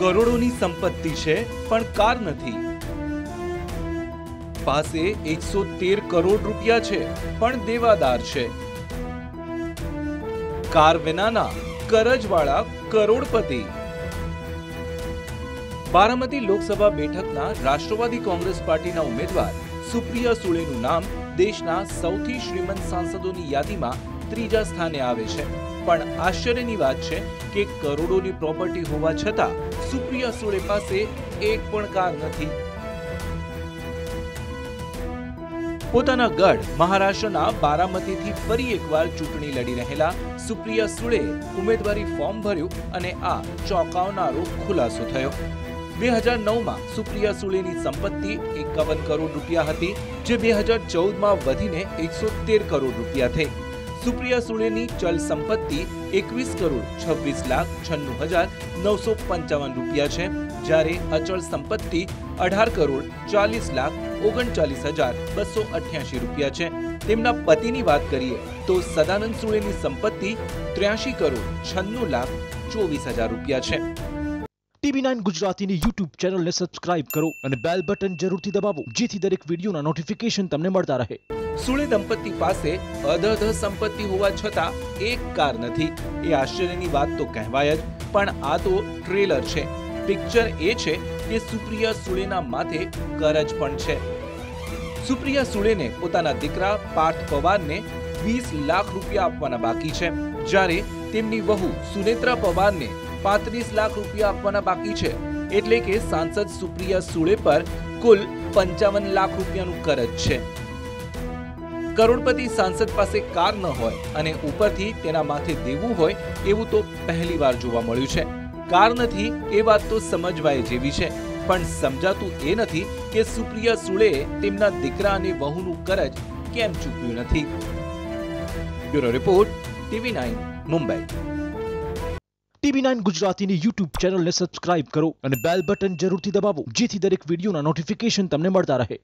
કરોડોની સંપત્તિ છે પણ કાર નથી. પાસે 113 કરોડ રૂપિયા છે પણ દેવાદાર છે. કાર વિનાના કરજવાળા કરોડપતિ. બારામતી લોકસભા બેઠકના રાષ્ટ્રવાદી કોંગ્રેસ પાર્ટીના ઉમેદવાર સુપ્રિયા સુળેનું નામ દેશના સૌથી શ્રીમંત સાંસદોની યાદીમાં ત્રીજા સ્થાને આવે છે. પણ આશ્ચર્યની વાત છે કે કરોડોની પ્રોપર્ટી હોવા છતાં સુપ્રિયા સુળે પાસે એક પણ કાર નથી. પોતાના ગઢ મહારાષ્ટ્રના બારામતીથી ફરી એકવાર ચૂંટણી લડી રહેલા સુપ્રિયા સુળે ઉમેદવારી ફોર્મ ભર્યું અને આ ચોંકાવનારો ખુલાસો થયો. 2009માં સુપ્રિયા સુળેની સંપત્તિ 51 કરોડ રૂપિયા હતી, જે 2014માં વધીને 113 કરોડ રૂપિયા થઈ. સુપ્રિયા સુળેની ચલ સંપત્તિ 21 કરોડ 26,96,955 રૂપિયા છે, જ્યારે અચળ સંપત્તિ 18 કરોડ 40,39,288 રૂપિયા છે. તેમના પતિની વાત કરીએ તો સદાનંદ સુળેની સંપત્તિ 83 કરોડ 96,24,000 રૂપિયા છે. TV9 ગુજરાતીની YouTube ચેનલને સબસ્ક્રાઇબ કરો અને બેલ બટન જરૂરથી દબાવો, જેથી દરેક વિડીયોના નોટિફિકેશન તમને મળતા રહે. સુળે દંપતી પાસે અધધ સંપત્તિ હોવા છતાં એક કાર નથી. એ આશ્ચર્યની વાત તો કહેવાય જ, પણ આ તો ટ્રેલર છે. પિક્ચર એ છે કે સુપ્રિયા સુળેના માથે કરજ પણ છે. સુપ્રિયા સુળેને પોતાના દીકરા પાર્થ પવારને 20 લાખ રૂપિયા આપવાના બાકી છે, જ્યારે તેમની વહુ સુનેત્રા પવારને 35 લાખ રૂપિયા આપવાના બાકી છે. એટલે કે સાંસદ સુપ્રિયા સુળે પર કુલ 55 લાખ રૂપિયાનું કરજ છે. કરોડપતિ સાંસદ પાસે કાર ન હોય અને ઉપરથી તેના માથે દેવું હોય એવું તો પહેલીવાર જોવા મળ્યું છે. કાર નથી એ વાત તો સમજવાય જેવી છે, પણ સમજાતું એ નથી કે સુપ્રિયા સુળેએ તેમના દીકરા અને વહુનું કરજ કેમ ચૂકવ્યું નથી. Bureau report, TV9 Mumbai. TV9 ગુજરાતીની YouTube ચેનલને સબસ્ક્રાઇબ કરો અને બેલ બટન જરૂરથી દબાવો, જેથી દરેક વિડીયોના નોટિફિકેશન તમને મળતા રહે.